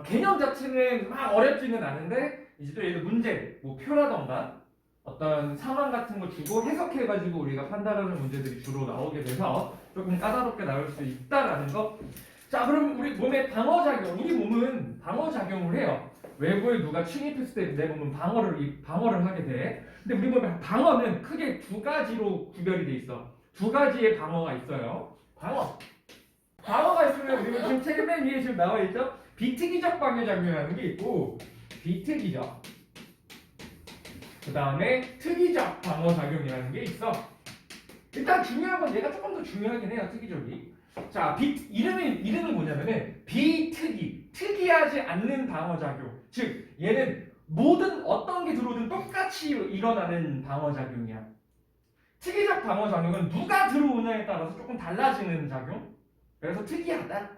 개념 자체는 막 어렵지는 않은데 이제 또 얘도 문제, 뭐 표라던가 어떤 상황 같은 거 주고 해석해가지고 우리가 판단하는 문제들이 주로 나오게 돼서 조금 까다롭게 나올 수 있다라는 거. 자, 그럼 우리 몸의 방어작용, 우리 몸은 방어작용을 해요. 외부에 누가 침입했을 때 내 몸은 방어를 하게 돼. 근데 우리 몸의 방어는 크게 두 가지로 구별이 돼 있어. 두 가지의 방어가 있어요. 방어가 있으면 우리 지금 책 맨 위에 지금 나와 있죠? 비특이적 방어작용이라는 게 있고, 비특이적. 그 다음에 특이적 방어작용이라는 게 있어. 일단 중요한 건 얘가 조금 더 중요하긴 해요. 특이적이. 자, 이름은 뭐냐면은 특이하지 않는 방어작용. 즉, 얘는 모든 어떤 게 들어오든 똑같이 일어나는 방어작용이야. 특이적 방어작용은 누가 들어오냐에 따라서 조금 달라지는 작용. 그래서 특이하다.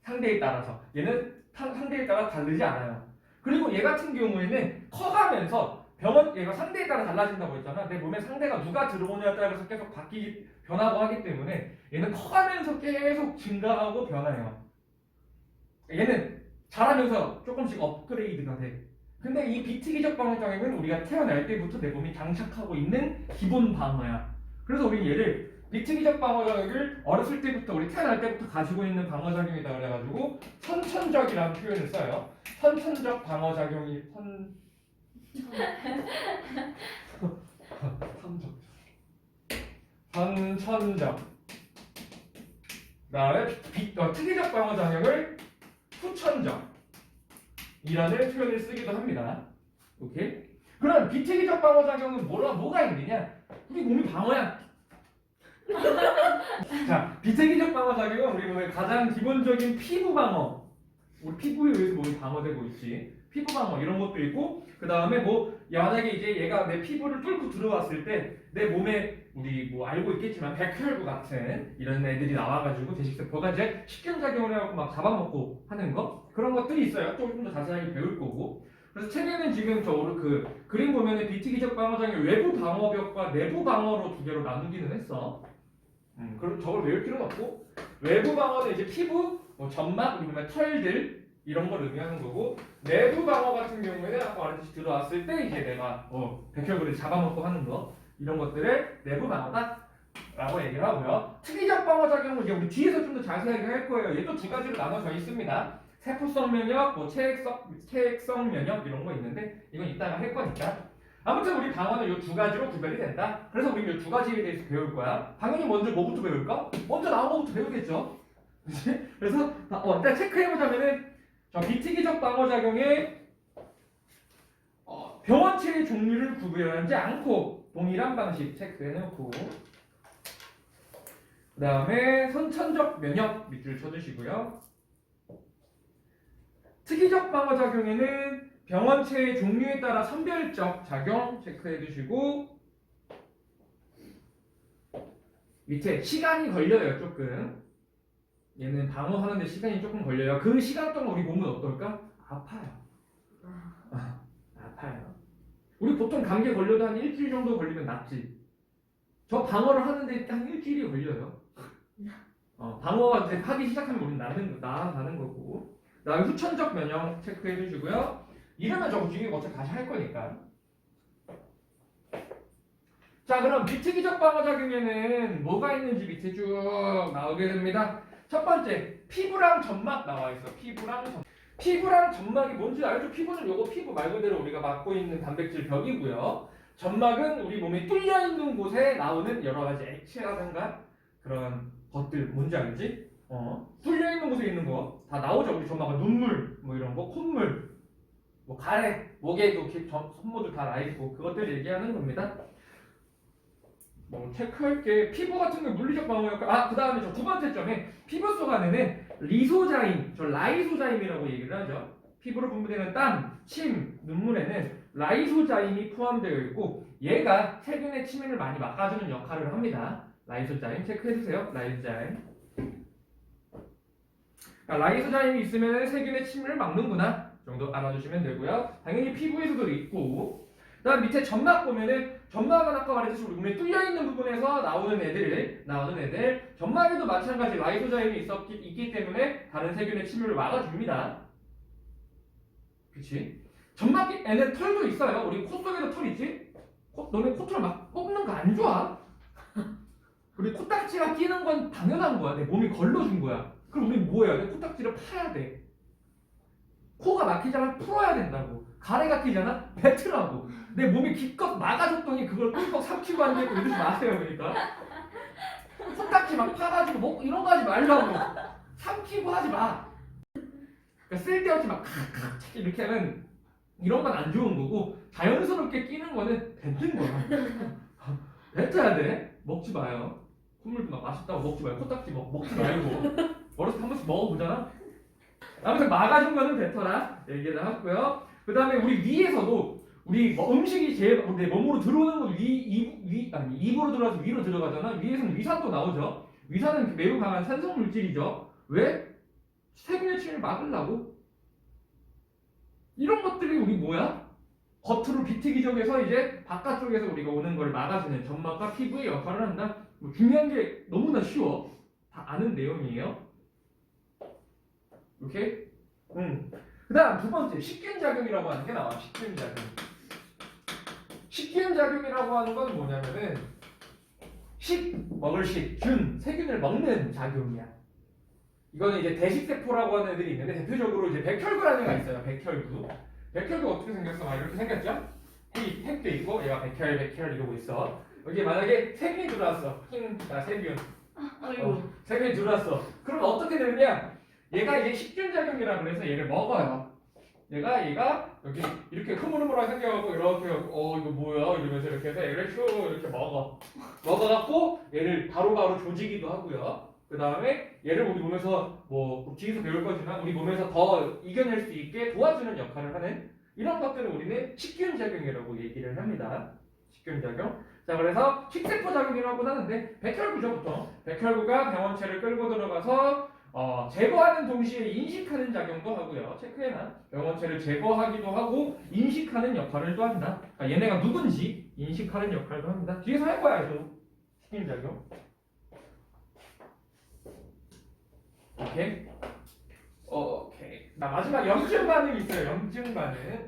상대에 따라서. 얘는 상대에 따라 다르지 않아요. 그리고 얘 같은 경우에는 커가면서 얘가 상대에 따라 달라진다고 했잖아. 내 몸에 상대가 누가 들어오냐에 따라서 계속 변하고 하기 때문에 얘는 커가면서 계속 증가하고 변해요. 얘는 자라면서 조금씩 업그레이드가 돼. 근데 이 비특이적 방어장애는 우리가 태어날 때부터 내 몸이 장착하고 있는 기본 방어야. 그래서 우리 얘를 비특이적 방어장애를 어렸을 때부터 우리 태어날 때부터 가지고 있는 방어작용이다 그래가지고 선천적이라는 표현을 써요. 선천적 방어작용이 선천적. 그다음에 특이적 방어작용을 후천적 이라는 표현을 쓰기도 합니다. 오케이? 그럼 비특이적 방어작용은 뭐가 있느냐? 우리 몸이 방어야. 자, 비특이적 방어작용은 우리 몸의 가장 기본적인 피부 방어. 우리 피부에 의해서 몸이 방어되고 있지. 피부 방어 이런 것도 있고, 그 다음에 만약에 이제 얘가 내 피부를 뚫고 들어왔을 때 내 몸에 우리 알고 있겠지만 백혈구 같은 이런 애들이 나와가지고 대식세포가 이제 식균작용을 해갖고 막 잡아먹고 하는 거 그런 것들이 있어요. 조금 더 자세하게 배울 거고. 그래서 책에는 지금 그림 보면은 비특이적 방어장애 외부 방어벽과 내부 방어로 두 개로 나누기는 했어. 그럼 저걸 외울 필요는 없고 외부 방어는 이제 피부, 점막, 그리고 털들 이런 걸 의미하는 거고 내부 방어 같은 경우에는 아까 말했듯이 들어왔을 때 이제 내가 백혈구를 잡아먹고 하는 거 이런 것들을 내부 방어다라고 얘기를 하고요. 특이적 방어 작용은 이제 우리 뒤에서 좀 더 자세하게 할 거예요. 얘도 두 가지로 나눠져 있습니다. 세포성 면역, 체액성 면역 이런 거 있는데 이건 이따가 할 거니까. 아무튼 우리 방어는 이 두 가지로 구별이 된다. 그래서 우리 이 두 가지에 대해서 배울 거야. 당연히 먼저 뭐부터 배울까? 먼저 나온 거부터 배우겠죠. 그치? 그래서 일단 체크해보자면은 비특이적 방어작용의 병원체의 종류를 구별하지 않고 동일한 방식 체크해놓고 그 다음에 선천적 면역 밑줄 쳐주시고요. 특이적 방어작용에는 병원체의 종류에 따라 선별적 작용 체크해주시고 밑에 시간이 걸려요. 조금 얘는 방어하는데 시간이 조금 걸려요. 그 시간 동안 우리 몸은 어떨까? 아파요. 아파요. 우리 보통 감기에 걸려도 한 일주일 정도 걸리면 낫지. 저 방어를 하는데 한 일주일이 걸려요. 방어가 하기 시작하면 우리는 나는 거고. 그다음에 후천적 면역 체크해 주시고요. 이러면 저거 중에 어차피 다시 할 거니까. 자, 그럼 비특이적 방어작용에는 뭐가 있는지 밑에 쭉 나오게 됩니다. 첫 번째, 피부랑 점막 나와 있어. 피부랑 점막이 뭔지 알죠? 피부는 요거 피부 말 그대로 우리가 맡고 있는 단백질 벽이고요. 점막은 우리 몸이 뚫려 있는 곳에 나오는 여러 가지 액체라든가 그런 것들 뭔지 알지? 뚫려 있는 곳에 있는 거 다 나오죠. 우리 점막은 눈물, 이런 거, 콧물, 가래, 목에도 손모들 다 나 있고 그것들 얘기하는 겁니다. 체크할게. 피부 같은 게 물리적 방어 역할. 그 다음에 저 두 번째 점에 피부 속 안에는 리소자임, 라이소자임이라고 얘기를 하죠. 피부로 분비되는 땀, 침, 눈물에는 라이소자임이 포함되어 있고 얘가 세균의 침입을 많이 막아주는 역할을 합니다. 라이소자임 체크해주세요. 라이소자임. 라이소자임이 있으면 세균의 침입을 막는구나 정도 알아주시면 되고요. 당연히 피부에서도 있고 그다음 밑에 점막 보면은 점막은 아까 말했듯이 우리 몸에 뚫려 있는 부분에서 나오는 애들 점막에도 마찬가지 라이소자임이 있기 때문에 다른 세균의 침입을 막아줍니다. 그치? 점막이 애는 털도 있어요. 우리 코 속에도 털 있지? 너네 코털 막 뽑는 거 안 좋아? 우리 코딱지가 끼는 건 당연한 거야. 내 몸이 걸러준 거야. 그럼 우리 뭐 해야 돼? 코딱지를 파야 돼. 코가 막히잖아. 풀어야 된다고. 가래가 끼잖아. 뱉으라고. 내 몸이 기껏 막아줬더니 그걸 꿀꺽 삼키고 앉아있고 이러지 마세요. 그러니까 코딱지 막 파가지고 뭐 이런 거 하지 말라고. 삼키고 하지 마. 그러니까 쓸데없이 막 칵칵 이렇게 하면 이런 건 안 좋은 거고, 자연스럽게 끼는 거는 뱉는 거야. 뱉어야 돼. 먹지 마요. 콧물도 막 맛있다고 먹지 마요. 코딱지 먹지 말고. 어렸을 때 한 번씩 먹어보잖아. 아무튼 막아준 거는 뱉어라 얘기를 하고요. 그 다음에 우리 위에서도 우리 음식이 제일 내 몸으로 들어오는 건 입으로 들어가서 위로 들어가잖아. 위에서는 위산도 나오죠. 위산은 매우 강한 산성 물질이죠. 왜? 세균의 침을 막으려고. 이런 것들이 우리 뭐야? 겉으로 비트기적에서 이제 바깥쪽에서 우리가 오는 걸 막아주는 점막과 피부의 역할을 한다. 뭐 중요한 게 너무나 쉬워. 다 아는 내용이에요. 오케이? 그 다음 두 번째, 식균 작용이라고 하는 게 나와. 식균 작용. 식균 작용이라고 하는 건 뭐냐면은 먹을 균, 세균을 먹는 작용이야. 이거는 이제 대식세포라고 하는 애들이 있는데 대표적으로 이제 백혈구라는 애가 있어요. 백혈구. 백혈구 어떻게 생겼어? 막 이렇게 생겼죠? 핵도 있고 얘가 백혈 이러고 있어. 여기 만약에 세균이 들어왔어. 세균. 세균이 들어왔어. 그럼 어떻게 되느냐? 얘가 이제 식균작용이라 그래서 얘를 먹어요. 얘가 여기 이렇게 흐물흐물하게 생겨갖고 이렇게 이거 뭐야 이러면서 이렇게 해서 얘를 쭉 이렇게 먹어갖고 얘를 바로바로 조지기도 하고요. 그 다음에 얘를 우리 몸에서 뭐 뒤에서 배울 거지만 우리 몸에서 더 이겨낼 수 있게 도와주는 역할을 하는 이런 것들을 우리는 식균작용이라고 얘기를 합니다. 식균작용. 자, 그래서 식세포작용이라고 하는데 백혈구죠. 보통 백혈구가 병원체를 끌고 들어가서 제거하는 동시에 인식하는 작용도 하고요. 체크해놔. 병원체를 제거하기도 하고 인식하는 역할을 또 한다. 그러니까 얘네가 누군지 인식하는 역할도 합니다. 뒤에서 할 거야, 이거. 식균작용. 오케이. 자, 마지막 염증 반응이 있어요. 염증 반응.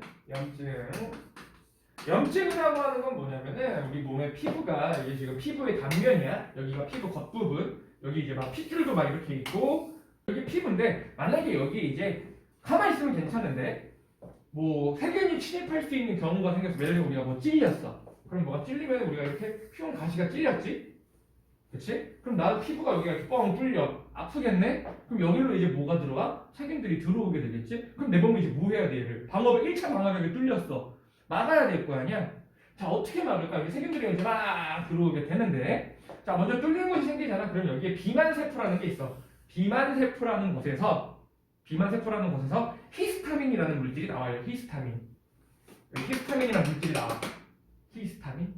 염증이라고 하는 건 뭐냐면은 우리 몸의 피부가 이게 지금 피부의 단면이야. 여기가 피부 겉부분. 여기 이제 막 핏줄도 막 이렇게 있고 여기 피부인데 만약에 여기 이제 가만히 있으면 괜찮은데 뭐 세균이 침입할 수 있는 경우가 생겨서 예를 들어 우리가 뭐 찔렸어. 그럼 뭐가 찔리면 우리가 이렇게 피부 가시가 찔렸지? 그치? 그럼 나도 피부가 여기가 이렇게 뻥 뚫려. 아프겠네? 그럼 여기로 이제 뭐가 들어가? 세균들이 들어오게 되겠지? 그럼 내 몸이 이제 뭐 해야 돼? 얘를 1차 방어벽이 뚫렸어. 막아야 될 거 아니야? 자, 어떻게 막을까? 여기 세균들이 이제 막 들어오게 되는데 자, 먼저 뚫리는 곳이 생기잖아. 그럼 여기에 비만세포라는 게 있어. 비만세포라는 곳에서 히스타민이라는 물질이 나와요. 히스타민. 여기 히스타민이라는 물질이 나와. 히스타민.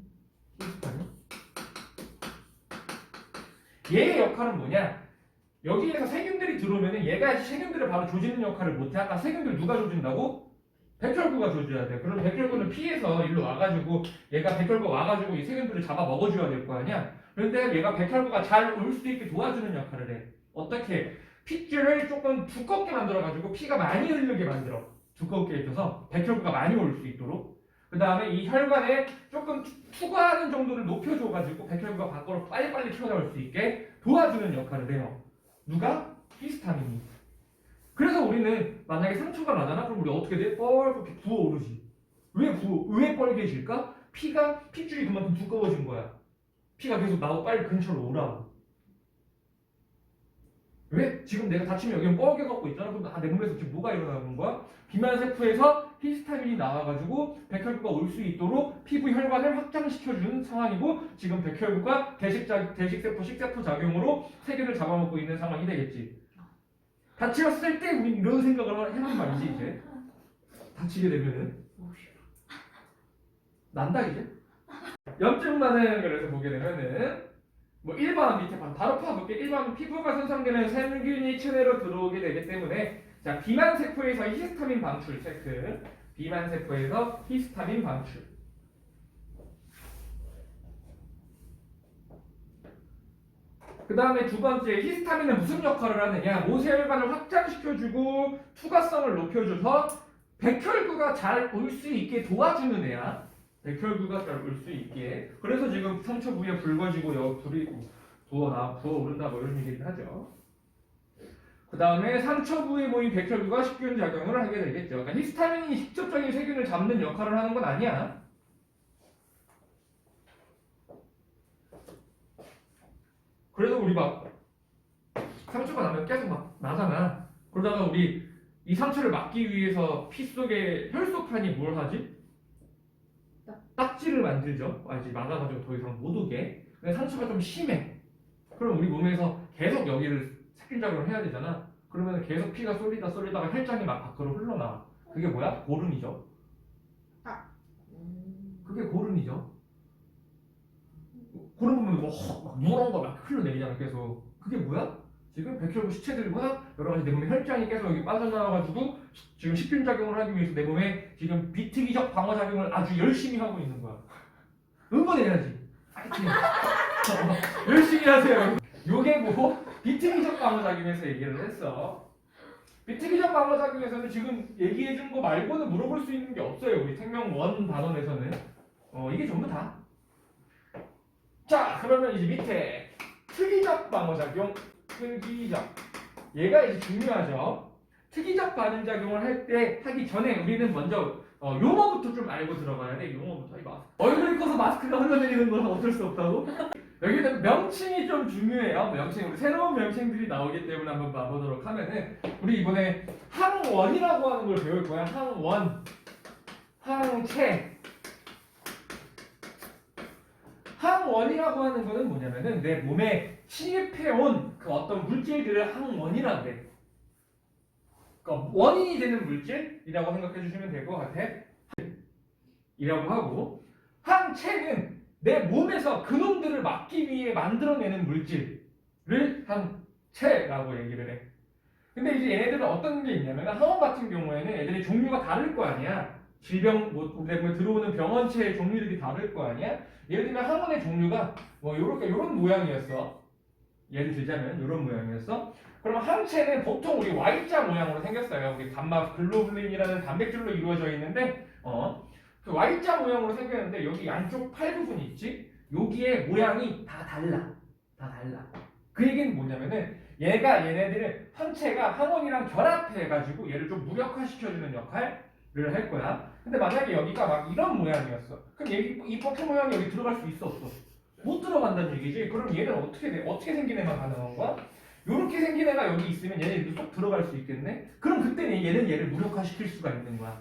얘의 역할은 뭐냐? 여기에서 세균들이 들어오면은 얘가 세균들을 바로 조지는 역할을 못해. 아까 세균들 누가 조진다고? 백혈구가 조져야 돼. 그럼 백혈구는 피해서 일로 와가지고 얘가 백혈구 와가지고 이 세균들을 잡아 먹어줘야 될 거 아니야? 그런데 얘가 백혈구가 잘 올 수 있게 도와주는 역할을 해. 어떻게? 핏줄을 조금 두껍게 만들어가지고 피가 많이 흐르게 만들어. 두껍게 해줘서 백혈구가 많이 올 수 있도록. 그 다음에 이 혈관에 조금 투과하는 정도를 높여줘가지고 백혈구가 밖으로 빨리빨리 튀어나올 수 있게 도와주는 역할을 해요. 누가? 히스타민이. 그래서 우리는 만약에 상처가 나잖아? 그럼 우리 어떻게 돼? 뻘겋게 부어오르지. 왜 빨개질까? 핏줄이 그만큼 두꺼워진 거야. 피가 계속 나오고 빨리 근처로 오라고. 왜? 지금 내가 다치면 여기는 뻘게 갖고 있잖아. 그럼 내 몸에서 지금 뭐가 일어나는 거야? 비만세포에서 히스타민이 나와가지고 백혈구가 올 수 있도록 피부 혈관을 확장시켜주는 상황이고 지금 백혈구가 대식세포, 식세포 작용으로 세균을 잡아먹고 있는 상황이 되겠지. 다치었을 때 우린 이런 생각을 해란 말이지 이제. 다치게 되면은 난다 이제. 염증만은 그래서 보게 되면은 뭐 1번 밑에 바로 파볼게. 1번 피부가 손상되면 세균이 체내로 들어오게 되기 때문에 자 비만세포에서 히스타민 방출 체크. 비만세포에서 히스타민 방출. 그 다음에 두 번째 히스타민은 무슨 역할을 하느냐? 모세혈관을 확장시켜주고 투과성을 높여줘서 백혈구가 잘 올 수 있게 도와주는 애야. 백혈구가 잘 올 수 있게. 그래서 지금 상처 부위에 붉어지고 여기 불이 부어오른다 뭐 이런 얘기를 하죠. 그 다음에 상처 부위에 모인 백혈구가 식균 작용을 하게 되겠죠. 그러니까 히스타민이 직접적인 세균을 잡는 역할을 하는 건 아니야. 그래서 우리 막 상처가 나면 계속 막 나잖아. 그러다가 우리 이 상처를 막기 위해서 피 속에 혈소판이 뭘 하지? 딱지를 만들죠. 알지? 막아가지고 더 이상 못 오게. 근데 상처가 좀 심해. 그럼 우리 몸에서 계속 여기를 세균작용을 해야 되잖아. 그러면 계속 피가 쏠리다가 혈장이 막 밖으로 흘러나와. 그게 뭐야? 고름이죠. 그게 고름이죠. 고름 보면 뭐 누런 거 막 흘러내리잖아 계속. 그게 뭐야? 지금 백혈구 시체들과 여러 가지 내 몸에 혈장이 계속 여기 빠져나와가지고 지금 식균 작용을 하기 위해서 내 몸에 지금 비특이적 방어 작용을 아주 열심히 하고 있는 거야. 응원해야지. 파이팅. 열심히 하세요. 요게 뭐 비특이적 방어 작용에서 얘기를 했어. 비특이적 방어 작용에서는 지금 얘기해준 거 말고는 물어볼 수 있는 게 없어요. 우리 생명 원 단원에서는. 이게 전부 다. 자, 그러면 이제 밑에 특이적 방어작용, 특이적. 얘가 이제 중요하죠. 특이적 반응작용을 하기 전에 우리는 먼저 용어부터 좀 알고 들어가야 돼. 용어부터. 이 마스크. 얼굴이 커서 마스크가 흘러내리는 건 어쩔 수 없다고. 여기는 명칭이 좀 중요해요. 명칭. 우리 새로운 명칭들이 나오기 때문에 한번 봐보도록 하면은 우리 이번에 항원이라고 하는 걸 배울 거야. 항원, 항체. 항원이라고 하는 거는 뭐냐면은 내 몸에 침입해온 그 어떤 물질들을 항원이라고 해. 그러니까 원인이 되는 물질이라고 생각해 주시면 될 것 같아. 이라고 하고 항체는 내 몸에서 그놈들을 막기 위해 만들어내는 물질을 항체라고 얘기를 해. 근데 이제 얘네들은 어떤 게 있냐면 항원 같은 경우에는 애들이 종류가 다를 거 아니야. 질병 내 몸에 들어오는 병원체의 종류들이 다를 거 아니야. 예를 들면 항원의 종류가 뭐 요런 모양이었어. 예를 들자면 요런 모양이었어. 그럼 항체는 보통 우리 Y자 모양으로 생겼어요. 우리 감마 글로불린이라는 단백질로 이루어져 있는데 그 Y자 모양으로 생겼는데 여기 안쪽 팔 부분이 있지? 여기에 모양이 다 달라. 그 얘기는 뭐냐면은 얘네들은 항체가 항원이랑 결합해가지고 얘를 좀 무력화시켜주는 역할을 할 거야. 근데 만약에 여기가 막 이런 모양이었어. 그럼 이 버튼 모양이 여기 들어갈 수 있어 없어? 못 들어간다는 얘기지. 그럼 얘는 어떻게 생긴 애만 가능한 거야? 요렇게 생긴 애가 여기 있으면 얘네들도 쏙 들어갈 수 있겠네? 그럼 그때는 얘를 무력화시킬 수가 있는 거야.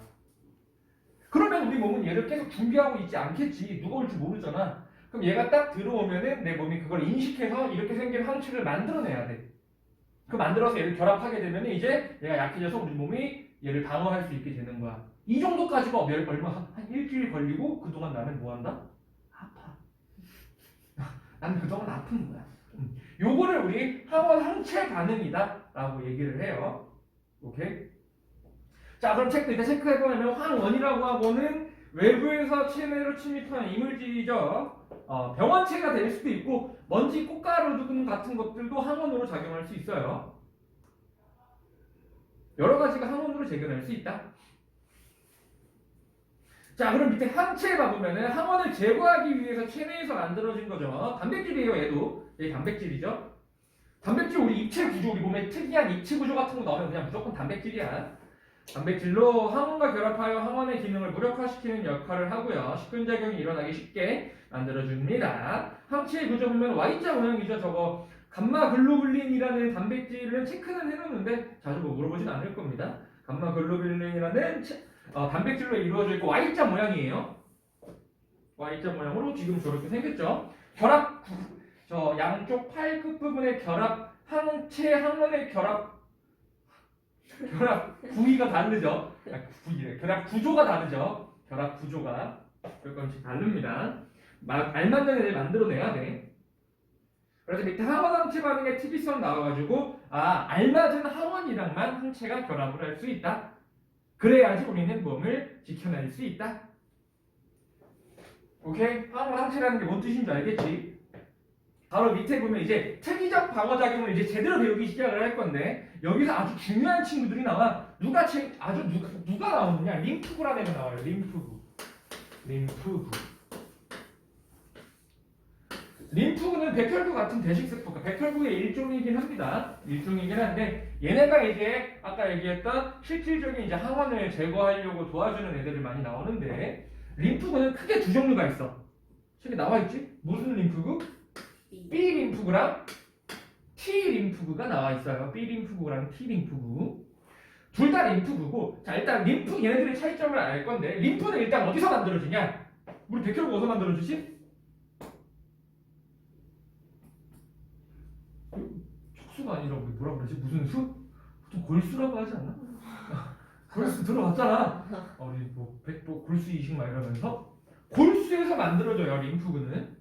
그러면 우리 몸은 얘를 계속 준비하고 있지 않겠지. 누가 올지 모르잖아. 그럼 얘가 딱 들어오면은 내 몸이 그걸 인식해서 이렇게 생긴 항체를 만들어내야 돼. 그 만들어서 얘를 결합하게 되면 이제 얘가 약해져서 우리 몸이 얘를 방어할 수 있게 되는 거야. 이 정도까지가 얼마 한 일주일 걸리고 그동안 나는 뭐 한다? 아파. 나는 그동안 아픈 거야. 요거를 우리 항원 항체 반응이다 라고 얘기를 해요. 오케이? 자, 그럼 일단 체크해보면 항원이라고 하고는 외부에서 체내로 침입하는 이물질이죠. 병원체가 될 수도 있고 먼지, 꽃가루 등 같은 것들도 항원으로 작용할 수 있어요. 여러 가지가 항원으로 작용할 수 있다. 자, 그럼 밑에 항체에 봐보면은 항원을 제거하기 위해서 체내에서 만들어진 거죠. 단백질이에요, 얘도. 얘 단백질이죠. 단백질 우리 입체 구조, 우리 몸에 특이한 입체 구조 같은 거 나오면 그냥 무조건 단백질이야. 단백질로 항원과 결합하여 항원의 기능을 무력화시키는 역할을 하고요. 식균작용이 일어나기 쉽게 만들어줍니다. 항체의 구조 보면 Y자 모양이죠. 저거 감마글로불린이라는 단백질은 체크는 해놓는데 자주 뭐 물어보진 않을 겁니다. 감마글로불린이라는 단백질로 이루어져 있고 Y자 모양이에요. Y자 모양으로 지금 저렇게 생겼죠. 결합 저 양쪽 팔 끝부분의 결합 항체 항원의 결합 부위가 다르죠. 결합 구조가 다르죠. 결합 구조가 조금씩 다릅니다. 알맞는 애를 만들어내야 돼. 그래서 밑에 항원 항체 반응의 특이성 나와가지고 알맞은 항원이랑만 항체가 결합을 할 수 있다. 그래야지 우리는 몸을 지켜낼 수 있다. 오케이? 항원 항체라는 게 뭔 뜻인지 알겠지? 바로 밑에 보면 이제 특이적 방어작용을 이제 제대로 배우기 시작을 할 건데 여기서 아주 중요한 친구들이 나와. 누가 나오느냐? 림프구라는 애가 나와요. 림프구. 림프구는 백혈구 같은 대식세포, 백혈구의 일종이긴 합니다. 일종이긴 한데 얘네가 이제 아까 얘기했던 실질적인 이제 항원을 제거하려고 도와주는 애들이 많이 나오는데 림프구는 크게 두 종류가 있어. 저기 나와 있지? 무슨 림프구? B 림프구랑 T 림프구가 나와 있어요. B 림프구랑 T 림프구. 둘 다 림프구고. 자, 일단 림프 얘네들의 차이점을 알 건데 림프는 일단 어디서 만들어지냐? 우리 백혈구 어디서 만들어지지? 척수가 아니라 우리 뭐라 그러지? 무슨 수? 보통 골수라고 하지 않나? 골수 들어봤잖아. 우리 뭐 골수 이식 막 이러면서 골수에서 만들어져요. 림프구는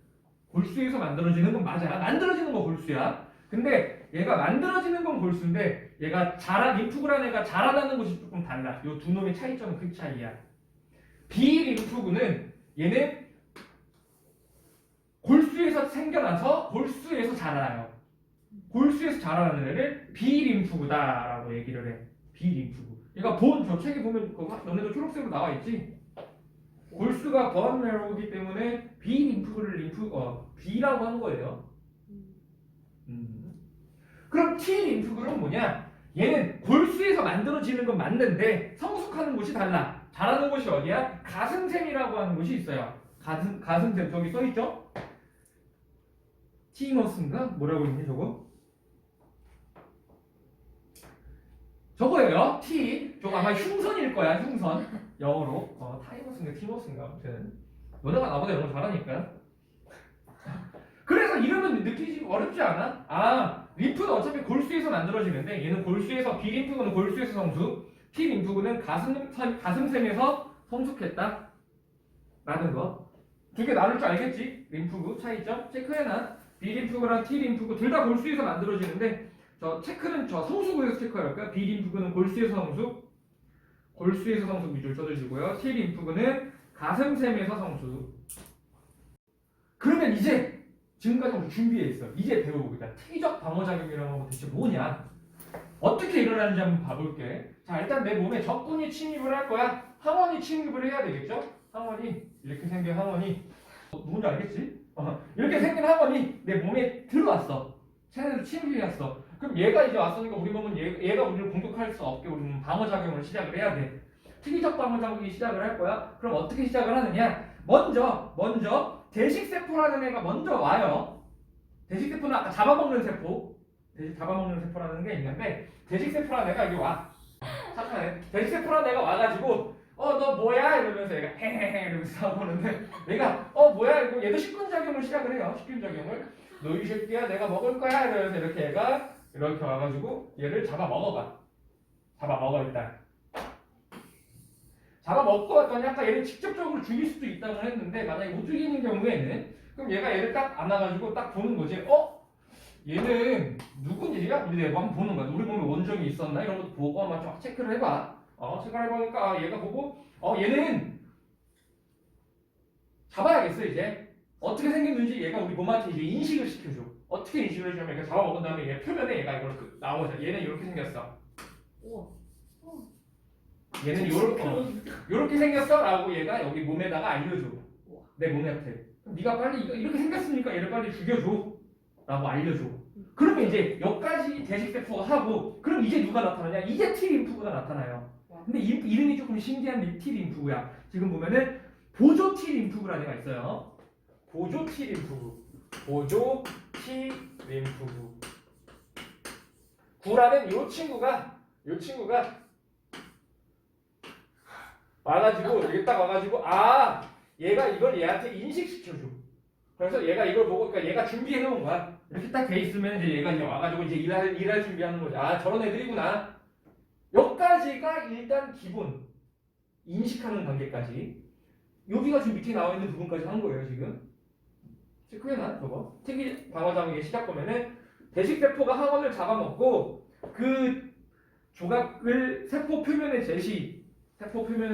골수에서 만들어지는 건 맞아. 만들어지는 건 골수야. 근데 얘가 만들어지는 건 골수인데 얘가 림프구라는 애가 자라나는 곳이 조금 달라. 요 두 놈의 차이점은 그 차이야. 비림프구는 얘는 골수에서 생겨나서 골수에서 자라나요. 골수에서 자라나는 애를 비림프구다라고 얘기를 해. 비림프구. 얘가 저 책에 보면 너네도 초록색으로 나와 있지. 골수가 버언메로우기 때문에 비림프구를 B라고 한 거예요. 그럼 T림프구는 뭐냐? 얘는 골수에서 만들어지는 건 맞는데 성숙하는 곳이 달라. 자라는 곳이 어디야? 가슴샘이라고 하는 곳이 있어요. 가슴샘 저기 써있죠? 티머스인가? 뭐라고 있니 저거? 저거예요. T. 저거 아마 흉선일 거야. 흉선. 영어로. 타이머스인가 티머스인가 아무튼. 너네가 나보다 이런 거 잘하니까. 그래서 이름은 느끼기 어렵지 않아? 림프는 어차피 골수에서 만들어지는데 얘는 골수에서 비림프구는 골수에서 성숙, T림프구는 가슴샘에서 성숙했다 라는 거. 두 개 나눌 줄 알겠지? 림프구 차이점 체크해놔. 비림프구랑 T림프구 둘 다 골수에서 만들어지는데 체크는 성숙에서 체크할까요? 비림프구는 골수에서 성숙 위주로 써주시고요. T림프구는 가슴샘에서 성숙. 그러면 이제 지금까지 우리 준비해 있어. 이제 배워보자. 특이적 방어작용이라는 건 대체 뭐냐? 어떻게 일어나는지 한번 봐볼게. 자, 일단 내 몸에 적군이 침입을 할 거야. 항원이 침입을 해야 되겠죠? 항원이 이렇게 생긴 항원이 누군지 알겠지? 이렇게 생긴 항원이 내 몸에 들어왔어. 체내로 침입이 왔어. 그럼 얘가 이제 왔으니까 우리 몸은 얘가 우리를 공격할 수 없게 우리는 방어작용을 시작을 해야 돼. 특이적 방어작용이 시작을 할 거야. 그럼 어떻게 시작을 하느냐? 먼저 대식세포라는 애가 먼저 와요. 대식세포는 아까 잡아먹는 세포라는 게 있는데 대식세포라는 애가 여기 와. 착하네. 대식세포라는 애가 와가지고 너 뭐야? 이러면서 얘가 헤헤헤 이러면서 싸우는데 내가 뭐야? 이거 얘도 식균작용을 시작을 해요. 식균작용을. 너 이 새끼야 내가 먹을 거야? 이러면서 이렇게 얘가 이렇게 와가지고 얘를 잡아먹어봐. 잡아먹어 일단. 잡아먹고 왔더니 아까 얘를 직접적으로 죽일 수도 있다고 했는데 만약에 못 죽이는 경우에는 그럼 얘가 얘를 딱 안아가지고 딱 보는 거지. 얘는 누군지야? 우리 내가 한번 보는 거야. 우리 몸에 원정이 있었나? 이런 것도 보고 한번 쫙 체크를 해봐. 체크를 해보니까 얘가 보고 얘는 잡아야겠어 이제. 어떻게 생겼는지 얘가 우리 몸한테 이제 인식을 시켜줘. 어떻게 인식을 해주냐면 얘가 잡아먹은 다음에 얘 표면에 얘가 이걸 나오자. 얘는 이렇게 생겼어. 우와. 얘는 요렇게 생겼어 라고 얘가 여기 몸에다가 알려줘. 내 몸한테. 네가 빨리 이렇게 생겼으니까 얘를 빨리 죽여줘 라고 알려줘. 그러면 이제 여기까지 대식세포가 하고 그럼 이제 누가 나타나냐? 이제 T림프구가 나타나요. 근데 이름이 조금 신기한 T림프구야. 지금 보면은 보조 T림프구라는 애가 있어요. 보조 T림프구. 구라는 요 친구가 와가지고 여기 딱 와가지고 얘가 이걸 얘한테 인식시켜줘. 그래서 얘가 이걸 보고 그러니까 얘가 준비해 놓은 거야. 이렇게 딱 돼 있으면 이제 얘가 이제 와가지고 이제 일할 준비하는 거지. 저런 애들이구나. 여기까지가 일단 기본 인식하는 단계까지. 여기가 지금 밑에 나와 있는 부분까지 한 거예요 지금. 체크해놔 저거. 특이 방어작용의 시작 보면은 대식세포가 항원을 잡아먹고 그 조각을 세포 표면에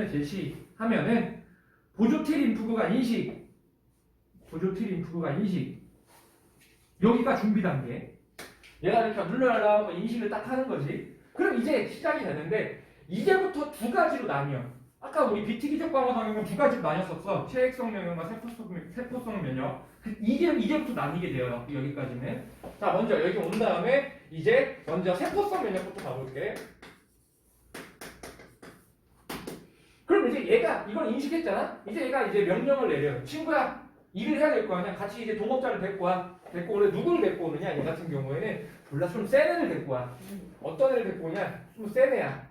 제시하면은 보조 T림프구가 인식. 여기가 준비 단계. 얘가 이렇게 눌러달라고 인식을 딱 하는 거지. 그럼 이제 시작이 되는데 이제부터 두 가지로 나뉘어. 아까 우리 비트기적 방어 성형은 두 가지로 나뉘었었어. 체액성 면역과 세포성 면역. 이제부터 나뉘게 돼요. 여기까지는. 자, 먼저 여기 온 다음에 이제 먼저 세포성 면역부터 가볼게. 그럼 이제 얘가 이걸 인식했잖아. 이제 얘가 이제 명령을 내려. 친구야, 일을 해야 될 거 아니야. 같이 이제 동업자를 데리고 와. 데리고 오래 누구를 데리고 오느냐? 얘 같은 경우에는 몰라 좀 센 애를 데리고 와. 어떤 애를 데리고 오냐? 좀 센 애야.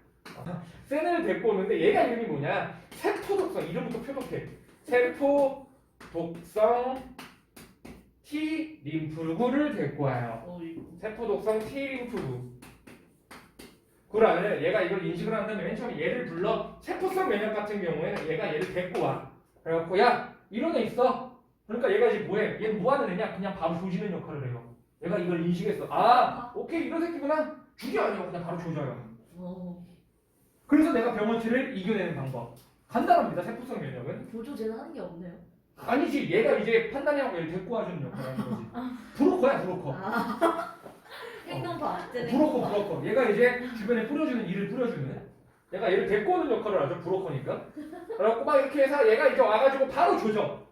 센 애를 데리고 오는데 얘가 이름이 뭐냐? 세포 독성. 이름부터 표독해. 세포 독성 T 림프구를 데리고 와요. 세포 독성 T 림프구. 그러면 얘가 이걸 인식을 한다면 맨 처음에 얘를 불러. 세포성 면역 같은 경우에는 얘가 얘를 데리고 와. 그래갖고 야 이런 애 있어. 그러니까 얘가 이제 뭐해? 얘는 뭐 하는 애냐? 그냥 바로 조지는 역할을 해요. 얘가 이걸 인식했어. 아 오케이 이런 새끼구나. 죽여 아니고 그냥 바로 조져요. 그래서 내가 병원치를 이겨내는 방법. 간단합니다. 세포성 면역은. 보조제는 하는 게 없네요. 아니지 얘가 이제 판단하고 얘를 데리고 와주는 역할을 하는 거지. 브로커야 브로커. 행동 방제. 브로커. 얘가 이제 주변에 뿌려주는 일을 뿌려주는. 얘가 얘를 데리고 오는 역할을 하죠. 브로커니까. 그래갖고 막 이렇게 해서 얘가 이제 와가지고 바로 조져.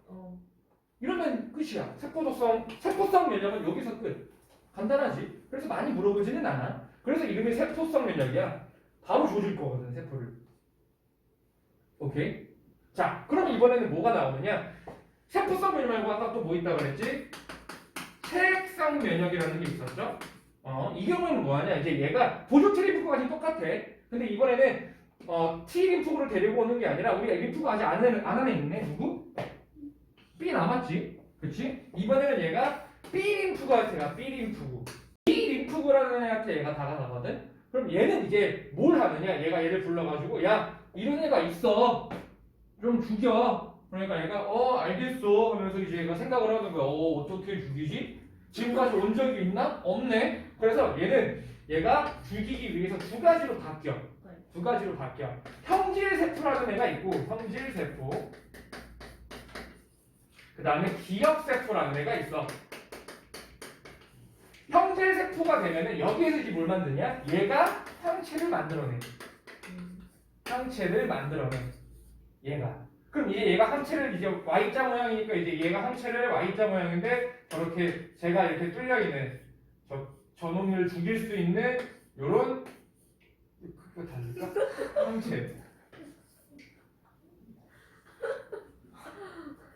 이러면 끝이야. 세포성 면역은 여기서 끝. 간단하지. 그래서 많이 물어보지는 않아. 그래서 이름이 세포성 면역이야. 바로 조질 거거든 세포를. 오케이. 자, 그럼 이번에는 뭐가 나오느냐? 세포성 면역 말고 아까 또 뭐 있다고 그랬지? 체액성 면역이라는 게 있었죠. 이 경우에는 뭐하냐? 이제 얘가 보조 T 림프구가 똑같아. 근데 이번에는 T 림프구를 데리고 오는 게 아니라 우리가 림프구 아직 안에 있네. 누구? B 남았지. 그치? 이번에는 얘가 B 림프구한테 가. B 림프구. B 림프구라는 애한테 얘가 다가가거든. 그럼 얘는 이제 뭘 하느냐? 얘가 얘를 불러가지고 야 이런 애가 있어. 좀 죽여. 그러니까 얘가 알겠어 하면서 이제 얘가 생각을 하는 거야. 어떻게 죽이지? 지금까지 온 적이 있나? 없네. 그래서 얘가 죽이기 위해서 두 가지로 바뀌어. 형질세포라는 애가 있고 형질세포. 그 다음에 기억세포라는 애가 있어. 형질세포가 되면은 여기에서 이제 뭘 만드냐? 얘가 항체를 만들어내. 얘가. 그럼 얘가 항체를 이제 Y자 모양이니까 이제 얘가 항체를 Y자 모양인데 저렇게 제가 이렇게 뚫려 있는 저놈을 죽일 수 있는 요런 그거 다를까? 항체.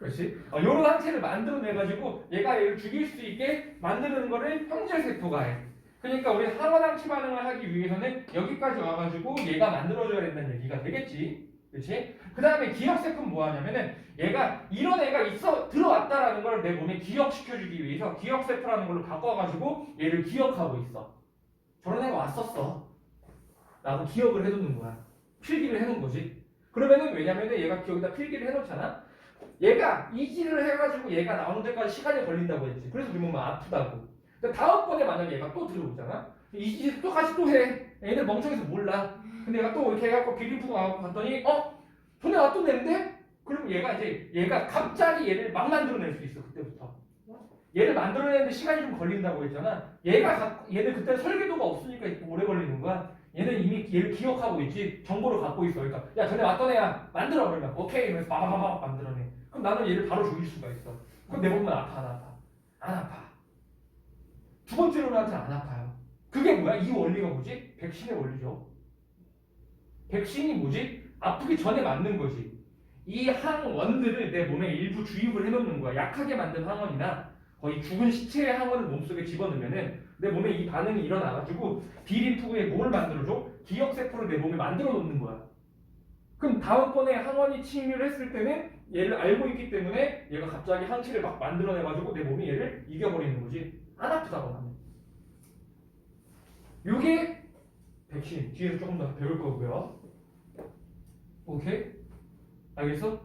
그렇지? 요런 항체를 만들어내가지고 얘가 얘를 죽일 수 있게 만드는 거를 형질세포가 해. 그러니까 우리 항원항체 반응을 하기 위해서는 여기까지 와가지고 얘가 만들어줘야 된다는 얘기가 되겠지. 그렇지? 그 다음에 기억세포는 뭐 하냐면은 얘가 이런 애가 들어왔다라는 걸 내 몸에 기억시켜주기 위해서 기억세포라는 걸로 바꿔가지고 얘를 기억하고 있어. 저런 애가 왔었어. 라고 기억을 해두는 거야. 필기를 해놓은 거지. 그러면은 왜냐면은 얘가 기억에다 필기를 해놓잖아. 얘가 이지를 해가지고 얘가 나오는 데까지 시간이 걸린다고 했지. 그래서 우리 몸은 아프다고. 근데 다음번에 만약에 얘가 또 들어오잖아. 이지 또 같이 또 해. 얘들 멍청해서 몰라. 근데 얘가 또 이렇게 해갖고 비림프가 와갖고 봤더니 전에 왔던 애인데? 그럼 얘가 갑자기 얘를 막 만들어낼 수 있어. 그때부터. 얘를 만들어내는데 시간이 좀 걸린다고 했잖아. 얘는 그때 설계도가 없으니까 오래 걸리는 거야. 얘는 이미 얘를 기억하고 있지. 정보를 갖고 있어. 그러니까 야 전에 왔던 애야. 만들어. 그러면 오케이. 이러면서 바바바바 만들어내. 그럼 나는 얘를 바로 죽일 수가 있어. 그럼 내 몸은 아파? 안 아파. 두 번째로는 안 아파요. 그게 뭐야? 이 원리가 뭐지? 백신의 원리죠. 백신이 뭐지? 아프기 전에 맞는 거지. 이 항원들을 내 몸에 일부 주입을 해놓는 거야. 약하게 만든 항원이나 거의 죽은 시체의 항원을 몸속에 집어넣으면은 내 몸에 이 반응이 일어나가지고 비림프구에 뭘 만들어줘? 기억세포를 내 몸에 만들어 놓는 거야. 그럼 다음번에 항원이 침입을 했을 때는 얘를 알고 있기 때문에 얘가 갑자기 항체를 막 만들어내가지고 내 몸이 얘를 이겨버리는 거지. 안 아프다고 하면. 요게 백신. 뒤에서 조금 더 배울 거고요. 오케이? 알겠어?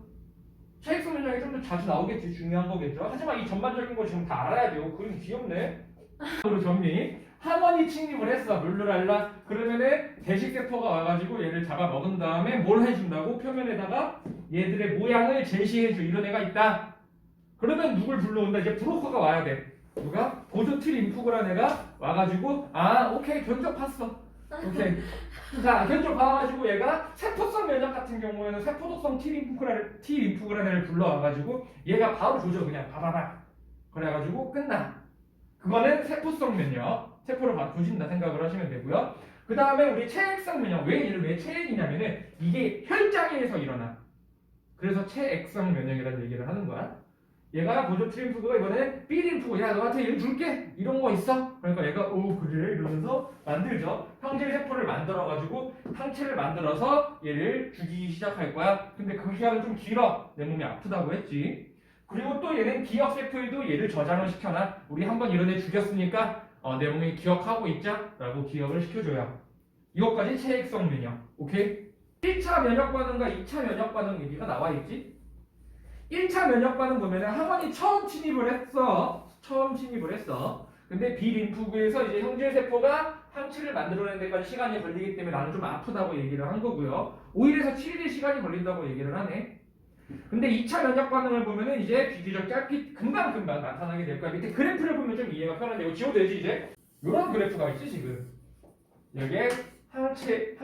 체액성 면역이 좀 더 자주 나오겠지. 중요한 거겠죠. 하지만 이 전반적인 거 지금 다 알아야 돼요. 그림 귀엽네. 그리고 정리. 항원이 침입을 했어. 룰루랄라. 그러면은 대식세포가 와가지고 얘를 잡아먹은 다음에 뭘 해준다고? 표면에다가 얘들의 모양을 제시해줘. 이런 애가 있다. 그러면 누굴 불러온다? 이제 브로커가 와야 돼. 누가? 보조 T 림프구라는 애가 와가지고 오케이 견적 봤어. 오케이 자, 견적 봐가지고 얘가 세포성 면역 같은 경우에는 세포독성 T림프그라네를 불러와가지고 얘가 바로 조져 그냥 바바박 그래가지고 끝나. 그거는 세포성 면역, 세포를 막 조진다 생각을 하시면 되고요. 그 다음에 우리 체액성 면역, 왜 체액이냐면은 이게 혈장에서 일어나. 그래서 체액성 면역이라는 얘기를 하는 거야. 얘가 보조 T림프가 이번에 B림프고 야 너한테 이름 줄게 이런 거 있어? 그러니까 얘가 오 그래 이러면서 만들죠. 형질 세포를 만들어가지고 항체를 만들어서 얘를 죽이기 시작할 거야. 근데 그 기간은 좀 길어. 내 몸이 아프다고 했지. 그리고 또 얘는 기억 세포에도 얘를 저장을 시켜놔. 우리 한번 이런 애 죽였으니까 내 몸이 기억하고 있자 라고 기억을 시켜줘요. 이것까지 체액성 면역. 오케이? 1차 면역 반응과 2차 면역 반응 얘기가 나와 있지. 1차 면역 반응 보면은 항원이 처음 침입을 했어. 근데 B림프구에서 이제 형질 세포가 항체를 만들어내는 데까지 시간이 걸리기 때문에 나는 좀 아프다고 얘기를 한 거고요. 5일에서 7일의 시간이 걸린다고 얘기를 하네. 근데 2차 면역 반응을 보면은 이제 비교적 짧게 금방 나타나게 될 거야. 밑에 그래프를 보면 좀 이해가 편한데 이거 지워도 되지 이제? 이런 그래프가 있지 지금. 여기에 항체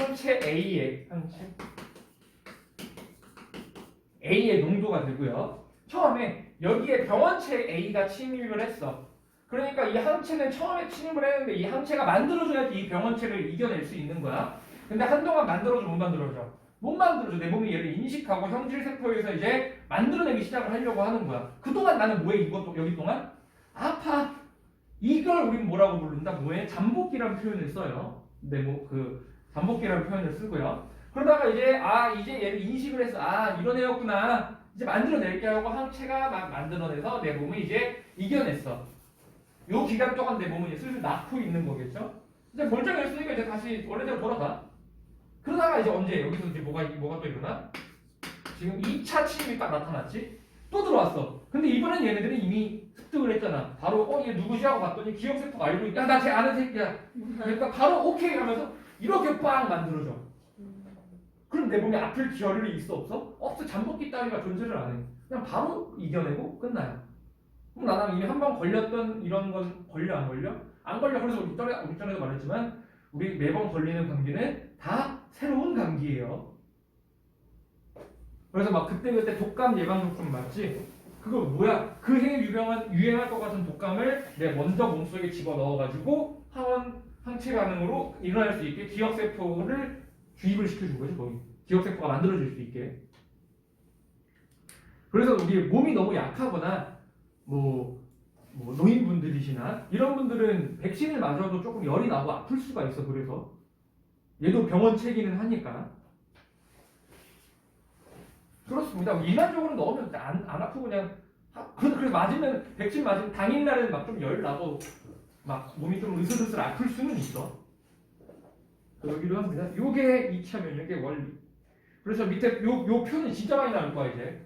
A의 농도가 되고요. 처음에 여기에 병원체 A가 침입을 했어. 그러니까 이 항체는 처음에 침입을 했는데 이 항체가 만들어줘야지 이 병원체를 이겨낼 수 있는 거야. 근데 한동안 만들어줘 못 만들어줘? 못 만들어줘. 내 몸이 얘를 인식하고 형질세포에서 이제 만들어내기 시작을 하려고 하는 거야. 그동안 나는 뭐해 이것도 여기 동안? 아파. 이걸 우린 뭐라고 부른다? 뭐해? 잠복기라는 표현을 써요. 잠복기라는 표현을 쓰고요. 그러다가 이제 얘를 인식을 해서 이런 애였구나. 이제 만들어낼게 하고 항체가 막 만들어내서 내 몸을 이제 이겨냈어. 요 기간 동안 내 몸은 이제 슬슬 낳고 있는 거겠죠? 이제 멀쩡했으니까 이제 다시 원래대로 돌아가. 그러다가 이제 언제 여기서 이제 뭐가 또 일어나? 지금 2차 침입이 딱 나타났지? 또 들어왔어. 근데 이번엔 얘네들은 이미 습득을 했잖아. 바로 얘 누구지 하고 봤더니 기억세포가 알고 있다. 나 쟤 아는 새끼야. 그러니까 바로 오케이 하면서 이렇게 빵 만들어줘. 그럼 내 몸에 아플 기혈이 있어 없어? 없어. 잠복기 따위가 존재를 안 해. 그냥 바로 이겨내고 끝나요. 그럼 나는 이미 한 번 걸렸던 이런 건 걸려 안 걸려? 안 걸려. 그래서 우리 전에도 말했지만 우리 매번 걸리는 감기는 다 새로운 감기예요. 그래서 막 그때 독감 예방접종 맞지? 그거 뭐야? 그 해에 유행할 것 같은 독감을 내 먼저 몸속에 집어넣어가지고 항체 반응으로 일어날 수 있게 기억세포를 주입을 시켜준 거지 거기. 기억세포가 만들어질 수 있게. 그래서 우리 몸이 너무 약하거나 노인분들이시나 이런 분들은 백신을 맞아도 조금 열이 나고 아플 수가 있어. 그래서 얘도 병원 체기는 하니까. 그렇습니다. 일반적으로 넣으면 안 아프고 그냥 그래서 맞으면 백신 맞으면 당일날은 막 좀 열 나고 막 몸이 좀 으슬으슬 아플 수는 있어. 여기로 합니다. 요게 2차 면역의 원리. 그래서 밑에 요 표는 진짜 많이 나올 거야 이제.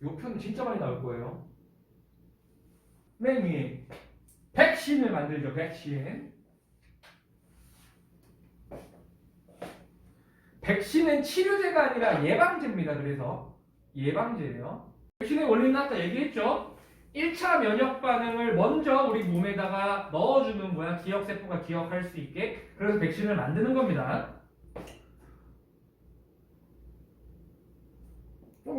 요 표는 진짜 많이 나올 거예요. 맨 위에 백신을 만들죠. 백신. 백신은 치료제가 아니라 예방제입니다. 그래서 예방제예요. 백신의 원리는 아까 얘기했죠. 1차 면역 반응을 먼저 우리 몸에다가 넣어주는 거야. 기억세포가 기억할 수 있게. 그래서 백신을 만드는 겁니다.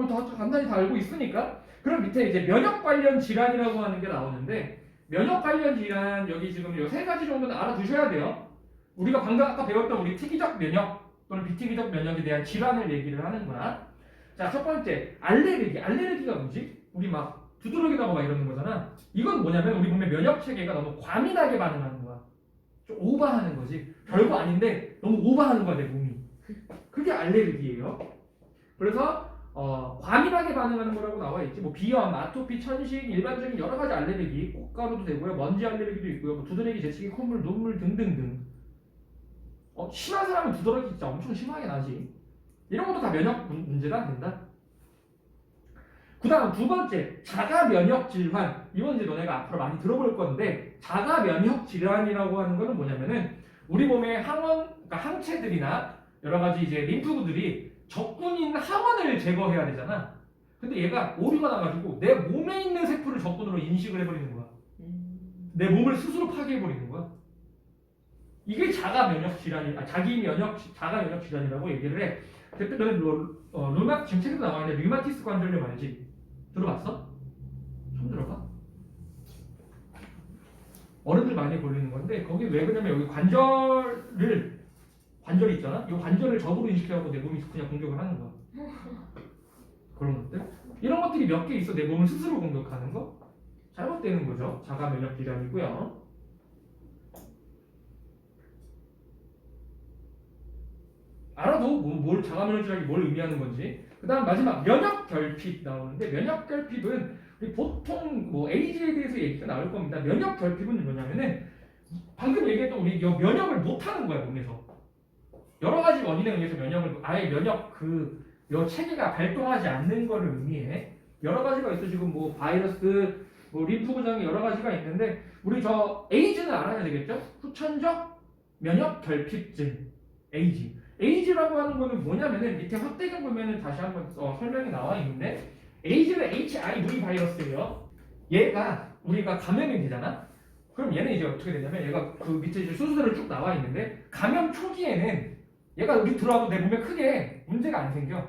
다 간단히 다 알고 있으니까. 그럼 밑에 이제 면역 관련 질환이라고 하는 게 나오는데 면역 관련 질환 여기 지금 요 세 가지 정도는 알아두셔야 돼요. 우리가 방금 아까 배웠던 우리 특이적 면역 또는 비특이적 면역에 대한 질환을 얘기를 하는 거야. 자, 첫 번째 알레르기. 알레르기가 뭐지? 우리 막 두드러기 나고 막 이러는 거잖아. 이건 뭐냐면 우리 몸의 면역 체계가 너무 과민하게 반응하는 거야. 좀 오버하는 거지. 별거 아닌데 너무 오버하는 거야 내 몸이. 그게 알레르기예요. 그래서 과민하게 반응하는 거라고 나와 있지. 비염, 아토피, 천식, 일반적인 여러 가지 알레르기, 꽃가루도 되고요, 먼지 알레르기도 있고요, 두드러기, 재채기, 콧물, 눈물 등등등. 심한 사람은 두드러기 진짜 엄청 심하게 나지. 이런 것도 다 면역 문제가 된다. 그 다음 두 번째, 자가 면역 질환. 이건 이제 너네가 앞으로 많이 들어볼 건데, 자가 면역 질환이라고 하는 거는 뭐냐면은 우리 몸의 그러니까 항체들이나 여러 가지 이제 림프구들이 적군인 항원을 제거해야 되잖아. 근데 얘가 오류가 나가지고 내 몸에 있는 세포를 적군으로 인식을 해버리는 거야. 내 몸을 스스로 파괴해버리는 거야. 이게 자가 면역 질환이 자가 면역 질환이라고 얘기를 해. 대표는 지금 책에도 나와 있는데 류마티스 관절염 알지? 들어봤어? 처음 들어봐? 어른들 많이 걸리는 건데 거기 왜 그러냐면 여기 관절이 있잖아. 이 관절을 적으로 인식해갖고 내 몸이 그냥 공격을 하는 거야. 그런 것들. 이런 것들이 몇 개 있어 내 몸을 스스로 공격하는 거. 잘못되는 거죠. 자가 면역 질환이고요. 알아도 뭘 자가 면역 질환이 뭘 의미하는 건지. 그다음 마지막 면역 결핍 나오는데 면역 결핍은 보통 뭐 에이즈에 대해서 얘기가 나올 겁니다. 면역 결핍은 뭐냐면은 방금 얘기했던 우리 면역을 못 하는 거야 몸에서. 여러 가지 원인에 의해서 아예 면역 요 체계가 발동하지 않는 거를 의미해. 여러 가지가 있어. 지금 뭐 바이러스, 뭐 림프구장이 여러 가지가 있는데 우리 저 에이즈는 알아야 되겠죠? 후천적 면역 결핍증 에이즈. 에이즈라고 하는 거는 뭐냐면은 밑에 확대경 보면은 다시 한번 설명이 나와 있는데 에이즈는 HIV 바이러스예요. 얘가 우리가 감염이 되잖아. 그럼 얘는 이제 어떻게 되냐면 얘가 그 밑에 이제 순서대로 쭉 나와 있는데 감염 초기에는 얘가 여기 들어와도 내 몸에 크게 문제가 안 생겨.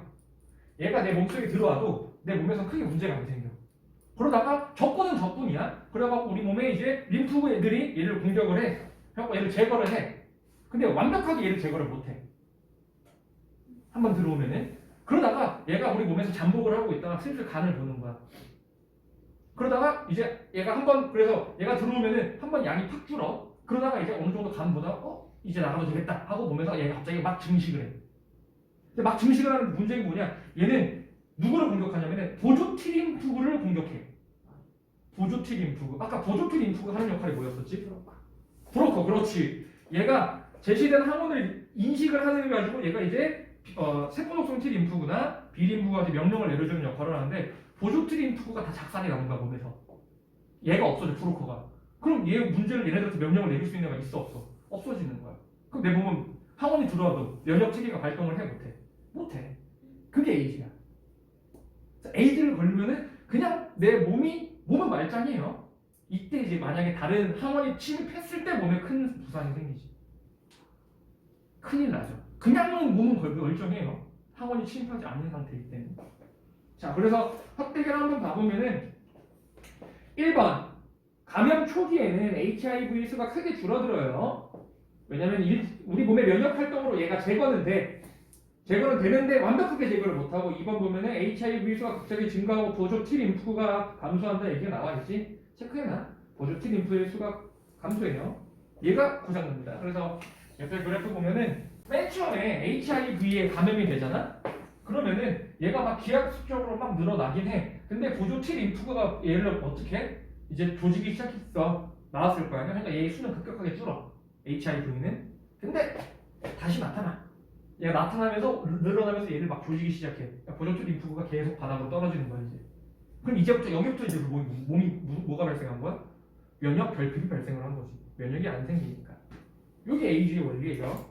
얘가 내 몸속에 들어와도 내 몸에서 크게 문제가 안 생겨. 그러다가 적군은 적군이야. 그래갖고 우리 몸에 이제 림프 애들이 얘를 공격을 해. 그래갖고 얘를 제거를 해. 근데 완벽하게 얘를 제거를 못해. 한번 들어오면은. 그러다가 얘가 우리 몸에서 잠복을 하고 있다가 슬슬 간을 보는 거야. 그러다가 이제 얘가 그래서 얘가 들어오면은 한번 양이 팍 줄어. 그러다가 이제 어느 정도 간 보다가 이제 나가도 되겠다 하고 몸에서 얘가 갑자기 막 증식을 해. 근데 막 증식을 하는 문제가 뭐냐? 얘는 누구를 공격하냐면은 보조티 림프구를 공격해. 보조티 림프구. 아까 보조티 림프구가 하는 역할이 뭐였었지? 브로커. 그렇지. 얘가 제시된 항원을 인식을 하는 가지고 얘가 이제 세포독성 T 림프구나 B 림프구한테 명령을 내려주는 역할을 하는데 보조티 림프구가 다 작살이 나는 거야 몸에서. 얘가 없어져 브로커가. 그럼 얘 문제를 얘네들한테 명령을 내릴 수 있는 애가 있어 없어? 없어지는 거야. 그럼 내 몸은 항원이 들어와도 면역 체계가 발동을 해 못해? 못해. 그게 에이즈야. 에이즈를 걸리면은 그냥 내 몸은 말짱이에요. 이때 이제 만약에 다른 항원이 침입했을 때 몸에 큰 부상이 생기지. 큰일 나죠. 그냥은 몸은 멀쩡해요. 항원이 침입하지 않는 상태이기 때문에. 자, 그래서 확대계를 한번 봐보면은 1번 감염 초기에는 HIV 수가 크게 줄어들어요. 왜냐면 우리 몸의 면역 활동으로 얘가 제거는 되는데 완벽하게 제거를 못하고 2번 보면은 HIV 수가 갑자기 증가하고 보조 T 림프가 감소한다 얘기가 나와 있지. 체크해놔. 보조 T 림프의 수가 감소해요. 얘가 고장납니다. 그래서 옆에 그래프 보면은 맨 처음에 HIV에 감염이 되잖아. 그러면은 얘가 막 기하급수적으로 막 늘어나긴 해. 근데 보조 T 림프가 얘를 어떻게 해? 이제 조직이 시작했어. 나왔을 거야. 그러니까 얘의 수는 급격하게 줄어. HIV는. 근데 다시 나타나. 얘가 나타나면서 늘어나면서 얘를 막 조지기 시작해. 보조 T 림프가 계속 바닥으로 떨어지는 거야 이제. 그럼 여기부터 이제 뭐가 발생한 거야? 면역 결핍이 발생을 한 거지. 면역이 안 생기니까. 이게 에이즈의 원리예요.